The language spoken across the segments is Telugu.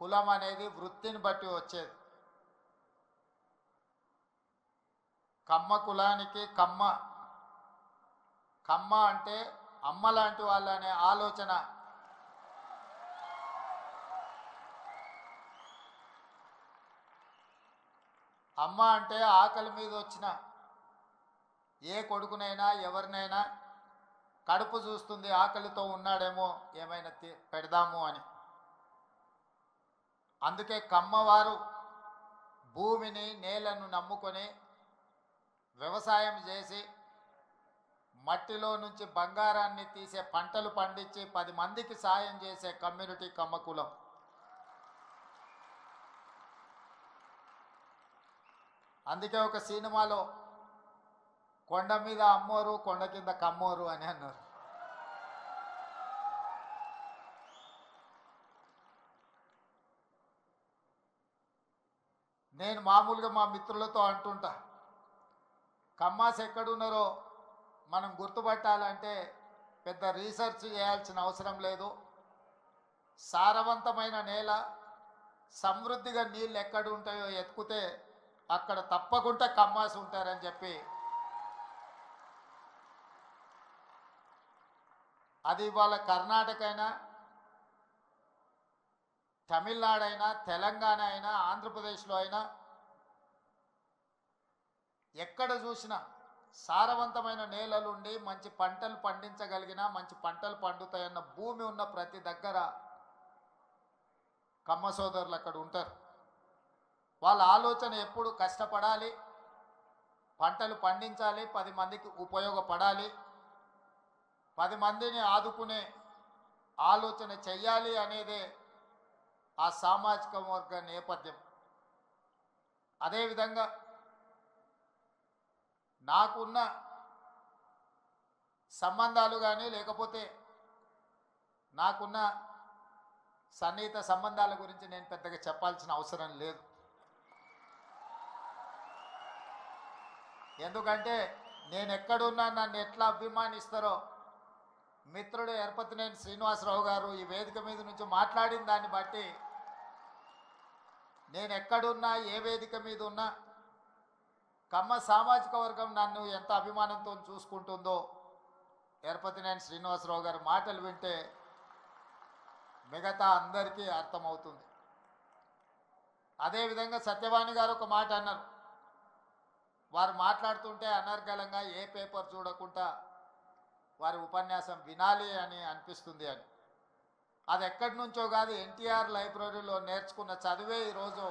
కులం అనేది వృత్తిని బట్టి వచ్చేది. కమ్మ కులానికి కమ్మ అంటే అమ్మ లాంటి వాళ్ళు అనే ఆలోచన అమ్మ అంటే ఆకలి మీద వచ్చిన ఏ కొడుకునైనా ఎవరినైనా కడుపు చూస్తుంది, ఆకలితో ఉన్నాడేమో ఏమైనా పెడదాము అని. అందుకే కమ్మవారు భూమిని నేలను నమ్ముకొని వ్యవసాయం చేసి మట్టిలో నుంచి బంగారాన్ని తీసే పంటలు పండించి 10 మందికి సాయం చేసే కమ్యూనిటీ కమ్మ కులం. అందుకే ఒక సినిమాలో కొండ మీద అమ్మోరు కొండ కింద కమ్మోరు అని అన్నారు. నేను మామూలుగా మా మిత్రులతో అంటుంటా, కమ్మాస్ ఎక్కడున్నారో మనం గుర్తుపట్టాలంటే పెద్ద రీసెర్చ్ చేయాల్సిన అవసరం లేదు. సారవంతమైన నేల, సమృద్ధిగా నీళ్ళు ఎక్కడ ఉంటాయో ఎత్తుకుతే అక్కడ తప్పకుండా కమ్మాస్ ఉంటారని చెప్పి, అది ఇవాళ కర్ణాటక అయినా, తమిళనాడు అయినా, తెలంగాణ అయినా, ఆంధ్రప్రదేశ్లో అయినా ఎక్కడ చూసినా సారవంతమైన నేలలుండి మంచి పంటలు పండించగలిగిన, మంచి పంటలు పండుతాయన్న భూమి ఉన్న ప్రతి దగ్గర కమ్మ సోదరులు అక్కడ ఉంటారు. వాళ్ళ ఆలోచన ఎప్పుడు కష్టపడాలి, పంటలు పండించాలి, 10 మందికి ఉపయోగపడాలి, 10 మందిని ఆదుకునే ఆలోచన చెయ్యాలి అనేదే ఆ సామాజిక వర్గ నేపథ్యం. అదేవిధంగా నాకున్న సంబంధాలు కానీ లేకపోతే నాకున్న సన్నిహిత సంబంధాల గురించి నేను పెద్దగా చెప్పాల్సిన అవసరం లేదు. ఎందుకంటే నేను ఎక్కడున్నా నన్ను ఎట్లా అభిమానిస్తారో మిత్రుడు ఎరపతినేని శ్రీనివాసరావు గారు ఈ వేదిక మీద నుంచి మాట్లాడిన దాన్ని బట్టి నేను ఎక్కడున్నా, ఏ వేదిక మీద ఉన్నా కమ్మ సామాజిక వర్గం నన్ను ఎంత అభిమానంతో చూసుకుంటుందో ఎరపతినేని శ్రీనివాసరావు గారి మాటలు వింటే మిగతా అందరికీ అర్థమవుతుంది. అదేవిధంగా సత్యవాణి గారు ఒక మాట అన్నారు. వారు మాట్లాడుతుంటే అనర్గళంగా ఏ పేపర్ చూడకుండా వారి ఉపన్యాసం వినాలి అని అనిపిస్తుంది అని. అది ఎక్కడి నుంచో కాదు, ఎన్టీఆర్ లైబ్రరీలో నేర్చుకున్న చదివే ఈరోజు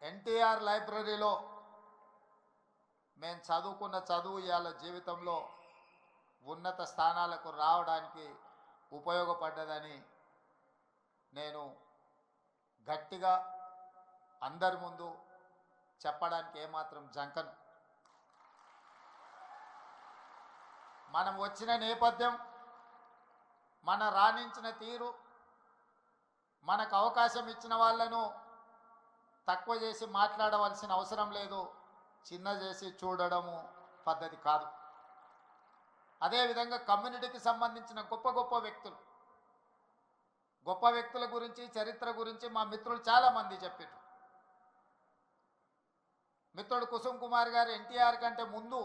ఎన్టీఆర్ లైబ్రరీలో మేము చదువుకున్న చదువు ఇవాళ జీవితంలో ఉన్నత స్థానాలకు రావడానికి ఉపయోగపడ్డదని నేను గట్టిగా అందరి ముందు చెప్పడానికి ఏమాత్రం జంకను. మనం వచ్చిన నేపథ్యం, మన రాణించిన తీరు, మనకు అవకాశం ఇచ్చిన వాళ్ళను తక్కువ చేసి మాట్లాడవలసిన అవసరం లేదు, చిన్న చేసి చూడడము పద్ధతి కాదు. అదేవిధంగా కమ్యూనిటీకి సంబంధించిన గొప్ప వ్యక్తుల గురించి, చరిత్ర గురించి మా మిత్రులు చాలామంది చెప్పారు. మిత్రుడు కుసుమ్ కుమార్ గారు ఎన్టీఆర్ కంటే ముందు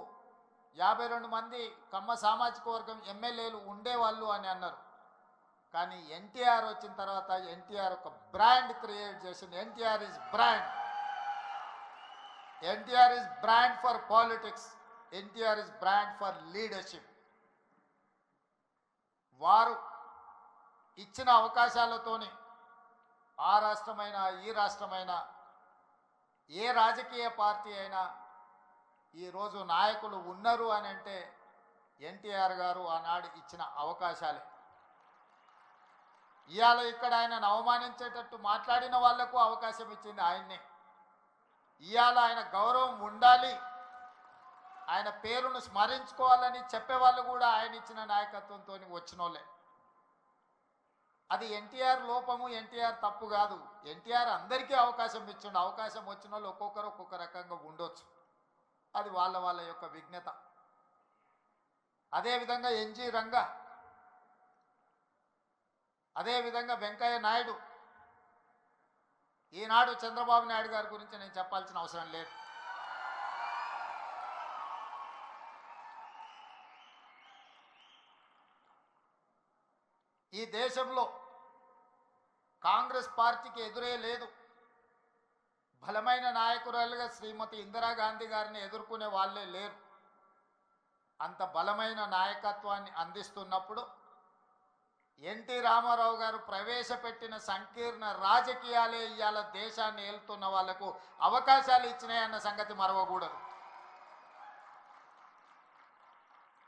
52 మంది కమ్మ సామాజిక వర్గం ఎమ్మెల్యేలు ఉండేవాళ్ళు అని అన్నారు. కానీ ఎన్టీఆర్ వచ్చిన తర్వాత ఎన్టీఆర్ ఒక బ్రాండ్ క్రియేట్ చేసింది. NTR is brand for politics, NTR is brand for leadership. వారు ఇచ్చిన అవకాశాలతోని ఆ రాష్ట్రమైనా, ఈ రాష్ట్రమైనా, ఏ రాజకీయ పార్టీ అయినా ఈరోజు నాయకులు ఉన్నారు అని అంటే ఎన్టీఆర్ గారు ఆనాడు ఇచ్చిన అవకాశాలే. ఇవాళ ఇక్కడ ఆయనను అవమానించేటట్టు మాట్లాడిన వాళ్లకు అవకాశం ఇచ్చింది ఆయన్నే. ఇవాళ ఆయన గౌరవం ఉండాలి, ఆయన పేరును స్మరించుకోవాలని చెప్పేవాళ్ళు కూడా ఆయన ఇచ్చిన నాయకత్వంతో వచ్చినోళ్ళే. అది ఎన్టీఆర్ లోపము, ఎన్టీఆర్ తప్పు కాదు. ఎన్టీఆర్ అందరికీ అవకాశం ఇచ్చిండు. అవకాశం వచ్చిన వాళ్ళు ఒక్కొక్కరు ఒక్కొక్క రకంగా ఉండొచ్చు, అది వాళ్ళ యొక్క విజ్ఞత. అదేవిధంగా ఎన్జి రంగా, అదేవిధంగా వెంకయ్య నాయుడు. ఈనాడు చంద్రబాబు నాయుడు గారి గురించి నేను చెప్పాల్సిన అవసరం లేదు. ఈ దేశంలో కాంగ్రెస్ పార్టీకి ఎదురే లేదు. బలమైన నాయకురాలుగా శ్రీమతి ఇందిరాగాంధీ గారిని ఎదుర్కొనే వాళ్ళే లేరు. అంత బలమైన నాయకత్వాన్ని అందిస్తున్నప్పుడు ఎన్టీ రామారావు గారు ప్రవేశపెట్టిన సంకీర్ణ రాజకీయాలే ఇవాళ దేశాన్ని ఏలుతున్న వాళ్లకు అవకాశాలు ఇచ్చినాయన్న సంగతి మరవకూడదు.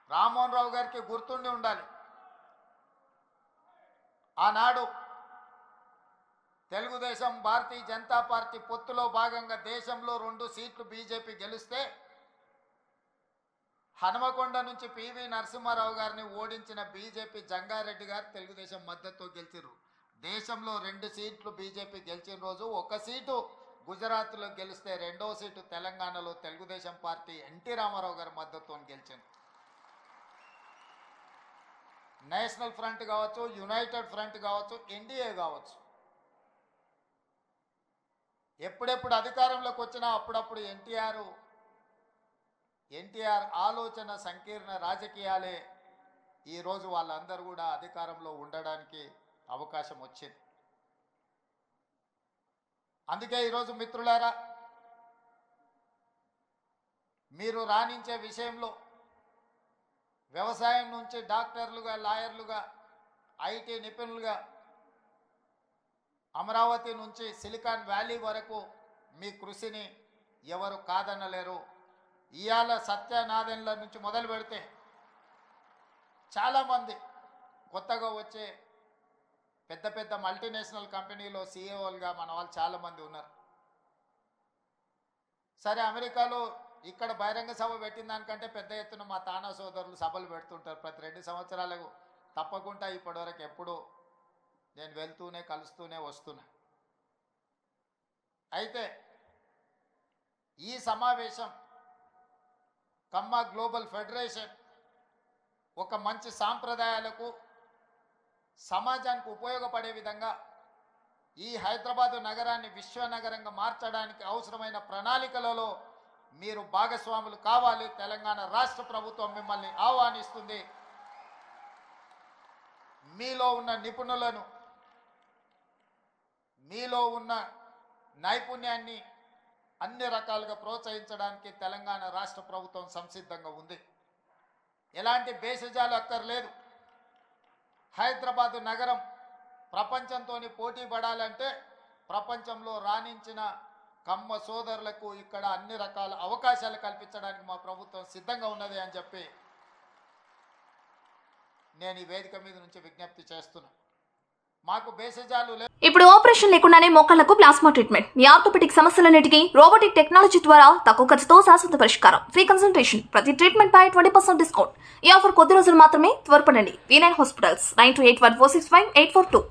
రామ్మోహన్ రావు గారికి గుర్తుండి ఉండాలి, ఆనాడు తెలుగుదేశం భారతీయ జనతా పార్టీ పొత్తులో భాగంగా దేశంలో 2 సీట్లు బీజేపీ గెలిస్తే హనుమకొండ నుంచి పివి నరసింహారావు గారిని ఓడించిన బీజేపీ జంగారెడ్డి గారు తెలుగుదేశం మద్దతుతో గెలిచారు. దేశంలో 2 సీట్లు బీజేపీ గెలిచిన రోజు 1 సీటు గుజరాత్లో గెలిస్తే 2వ సీటు తెలంగాణలో తెలుగుదేశం పార్టీ ఎన్టీ రామారావు గారి మద్దతుతో గెలిచింది. నేషనల్ ఫ్రంట్ కావచ్చు, యునైటెడ్ ఫ్రంట్ కావచ్చు, ఎన్డీఏ కావచ్చు, ఎప్పుడెప్పుడు అధికారంలోకి వచ్చినా అప్పుడప్పుడు ఎన్టీఆర్ ఆలోచన సంకీర్ణ రాజకీయాలే ఈరోజు వాళ్ళందరూ కూడా అధికారంలో ఉండడానికి అవకాశం వచ్చింది. అందుకే ఈరోజు మిత్రులారా, మీరు రాణించే విషయంలో వ్యవసాయం నుంచి డాక్టర్లుగా, లాయర్లుగా, ఐటీ నిపుణులుగా, అమరావతి నుంచి సిలికాన్ వ్యాలీ వరకు మీ కృషిని ఎవరు కాదనలేరు. ఇవాళ సత్యనారాయణల నుంచి మొదలు పెడితే చాలామంది కొత్తగా వచ్చే పెద్ద పెద్ద మల్టీనేషనల్ కంపెనీలో సీఈఓలుగా మన వాళ్ళు చాలామంది ఉన్నారు. సరే, అమెరికాలో ఇక్కడ బహిరంగ సభ పెట్టిన దానికంటే పెద్ద ఎత్తున మా తానా సోదరులు సభలు పెడుతుంటారు. ప్రతి 2 సంవత్సరాలకు తప్పకుండా ఇప్పటివరకు ఎప్పుడూ నేను వెళ్తూనే కలుస్తూనే వస్తున్నా. అయితే ఈ సమావేశం కమ్మ గ్లోబల్ ఫెడరేషన్ ఒక మంచి సాంప్రదాయాలకు, సమాజానికి ఉపయోగపడే విధంగా ఈ హైదరాబాదు నగరాన్ని విశ్వనగరంగా మార్చడానికి అవసరమైన ప్రణాళికలలో మీరు భాగస్వాములు కావాలి. తెలంగాణ రాష్ట్ర ప్రభుత్వం మిమ్మల్ని ఆహ్వానిస్తుంది. మీలో ఉన్న నిపుణులను, మీలో ఉన్న నైపుణ్యాన్ని అన్ని రకాలుగా ప్రోత్సహించడానికి తెలంగాణ రాష్ట్ర ప్రభుత్వం సంసిద్ధంగా ఉంది. ఎలాంటి భేషజాలు అక్కర్లేదు. హైదరాబాదు నగరం ప్రపంచంతో పోటీ పడాలంటే ప్రపంచంలో రాణించిన కమ్మ సోదరులకు ఇక్కడ అన్ని రకాల అవకాశాలు కల్పించడానికి మా ప్రభుత్వం సిద్ధంగా ఉన్నది అని చెప్పి నేను ఈ వేదిక మీద నుంచి విజ్ఞప్తి చేస్తున్నా. మాకు భేషజాలు లేదు. ఇప్పుడు ఆపరేషన్ లేకుండానే మోకాళ్లకు ప్లాస్మా ట్రీట్మెంట్. మీ ఆర్థోపెడిక్ సమస్యలన్నిటికీ రోబోటిక్ టెక్నాలజీ ద్వారా తక్కువ ఖర్చుతో శాశ్వత పరిష్కారం. Free consultation. ప్రతి ట్రీట్మెంట్ పై 20% డిస్కౌంట్. ఈ ఆఫర్ కొద్ది రోజులు మాత్రమే. త్వరపడండి. V9 hospitals 9281465842.